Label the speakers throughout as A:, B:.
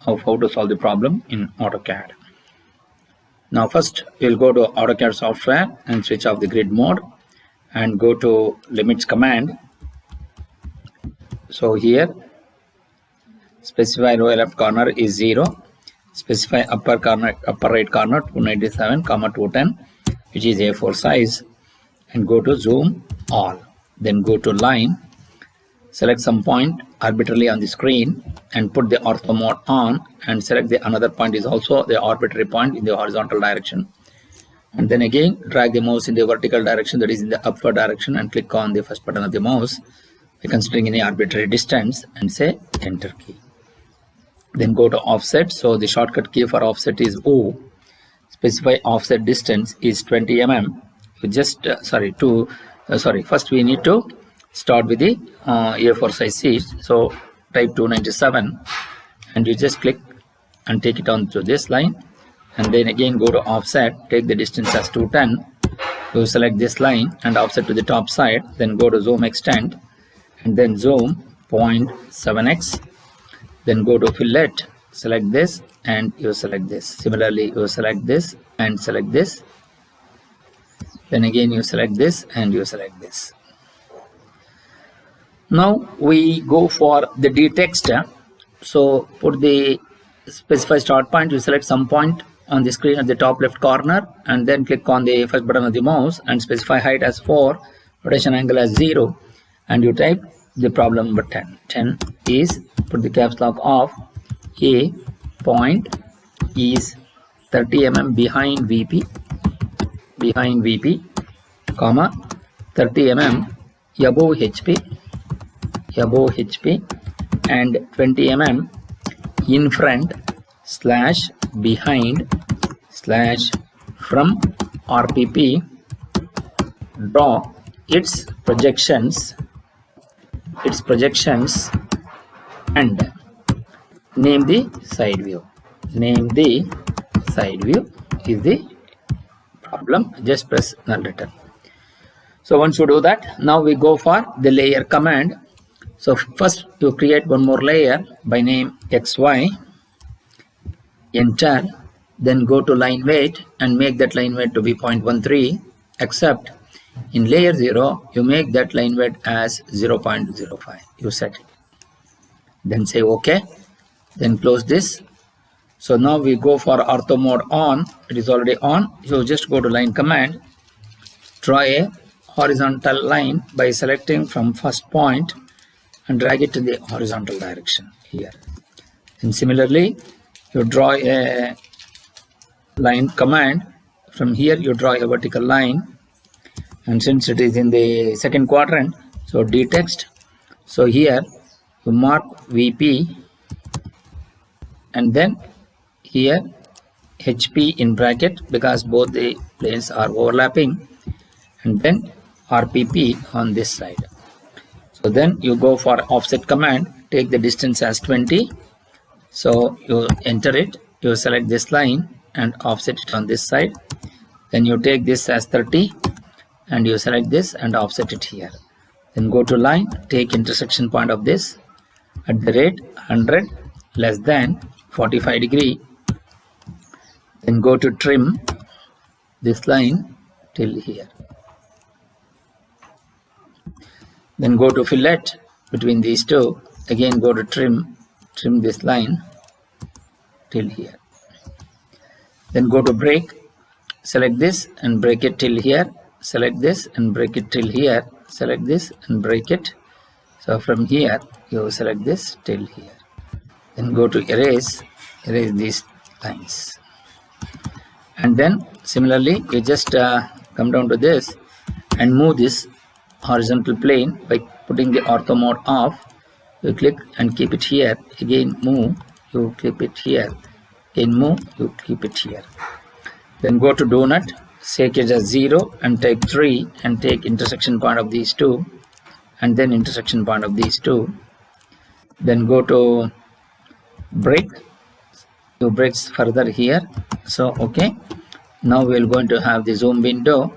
A: of how to solve the problem in AutoCAD. Now first we'll go to AutoCAD software and switch off the grid mode and go to limits command. So here specify row left corner is 0, specify upper right corner 297, 210, which is A4 size, and go to zoom all. Then go to line, select some point arbitrarily on the screen and put the ortho mode on, and select the another point is also the arbitrary point in the horizontal direction, and then again drag the mouse in the vertical direction, that is in the upward direction, and click on the first button of the mouse by considering any arbitrary distance and say enter key. Then go to offset. So the shortcut key for offset is O. Specify offset distance is 20 mm. First we need to start with the A4 size sheet. So type 297 and you just click and take it on to this line, and then again go to offset, take the distance as 210. You select this line and offset to the top side, then go to zoom extend and then zoom 0.7x. Then go to fillet, select this and you select this. Similarly, you select this and select this. Then again you select this and you select this. Now we go for the D text. So put the specify start point, you select some point on the screen at the top left corner and then click on the first button of the mouse and specify height as 4, rotation angle as 0, and you type the problem number 10. 10 is, put the caps lock off, A point is 30 mm behind VP, comma 30 mm above HP, and 20 mm in front slash behind slash from RPP. Draw its projections and name the side view. Name the side view is the problem. Just press null return. So once you do that, now we go for the layer command. So first to create one more layer by name XY, enter, then go to line weight and make that line weight to be 0.13, except in layer 0 you make that line weight as 0.05. You set it, then say OK, then close this. So now we go for ortho mode on. It is already on. So just go to line command, draw a horizontal line by selecting from first point and drag it in the horizontal direction here. And similarly you draw a line command. From here you draw a vertical line, and since it is in the second quadrant, so D text, so here you mark VP and then here HP in bracket because both the planes are overlapping, and then RPP on this side. So then you go for offset command, take the distance as 20. So you enter it, you select this line and offset it on this side. Then you take this as 30 and you select this and offset it here. Then go to line, take intersection point of this at the rate 100 less than 45 degree. Then go to trim this line till here. Then go to fillet between these two. Again go to trim this line till here. Then go to break, select this and break it till here. Select this and break it till here. Select this and break it. So from here you select this till here. Then go to erase these lines. And then similarly you just come down to this and move this horizontal plane by putting the ortho mode off. You click and keep it here. Again move, you keep it here. Again move, you keep it here. Then go to donut, set it as 0 and type 3 and take intersection point of these two and then intersection point of these two. Then go to break, you breaks further here. So okay, now we're going to have the zoom window.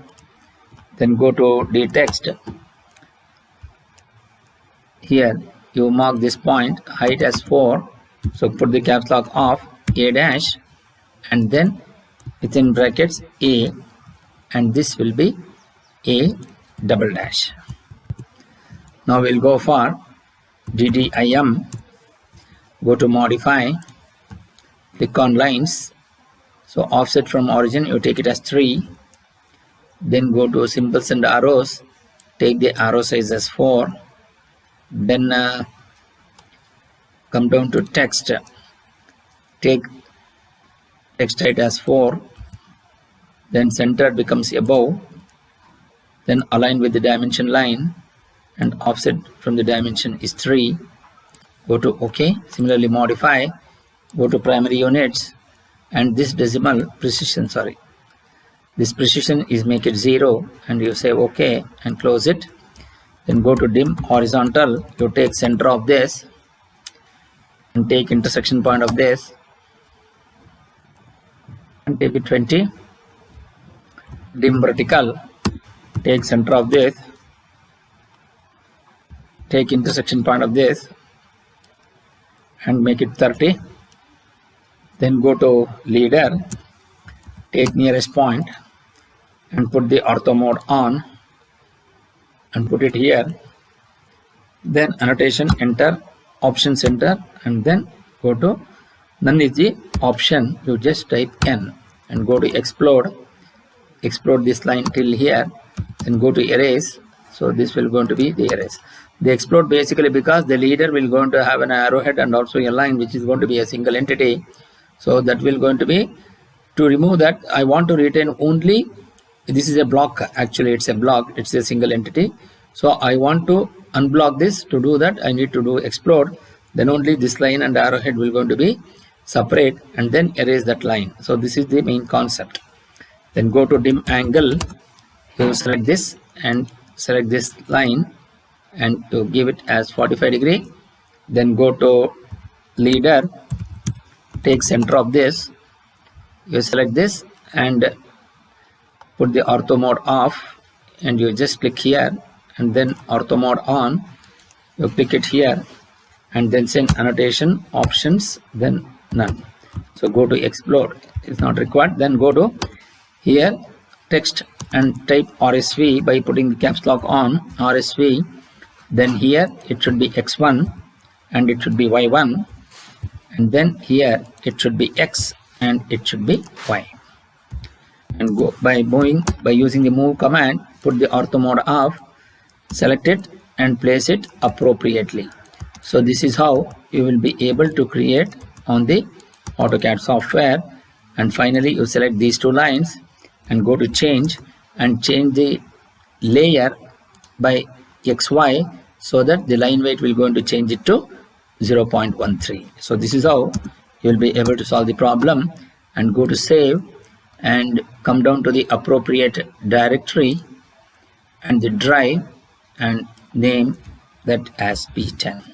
A: Then go to D text. Here you mark this point, height as 4, So put the caps lock of A dash and then within brackets A, and this will be A double dash. Now we'll go for DDIM, go to modify, click on lines. So offset from origin, you take it as 3, then go to symbols and arrows, take the arrow size as 4, then come down to text, take text height as 4, then center becomes above, then align with the dimension line, and offset from the dimension is 3. Go to OK. Similarly modify, go to primary units, and this decimal precision, this precision is make it 0, and you say OK and close it. Then go to dim horizontal, you take center of this and take intersection point of this and take it 20. Dim vertical, take center of this, take intersection point of this and make it 30. Then go to leader, take nearest point and put the ortho mode on and put it here. Then annotation, enter, option center, and then go to none is the option, you just type N and go to explode this line till here, then go to erase. So this will going to be the erase. The explode basically because the leader will going to have an arrowhead and also a line which is going to be a single entity. So that will going to be, to remove that I want to retain only, this is a block, actually it's a block, it's a single entity. So I want to unblock this. To do that I need to do explode, then only this line and arrowhead will going to be separate and then erase that line. So this is the main concept. Then go to dim angle, you select this and select this line and you give it as 45 degree. Then go to leader, take center of this, you select this and put the ortho mode off and you just click here, and then ortho mode on, you click it here and then send annotation, options, then none. So go to explode, it's not required. Then go to here text and type RSV by putting the caps lock on RSV. Then here it should be X1 and it should be Y1, and then here it should be X and it should be Y. And go by using the move command, put the ortho mode off, select it and place it appropriately. So this is how you will be able to create on the AutoCAD software. And finally you select these two lines and go to change and change the layer by XY so that the line weight will going to change it to 0.13. So this is how you will be able to solve the problem. And go to save and come down to the appropriate directory and the drive and name that as P10.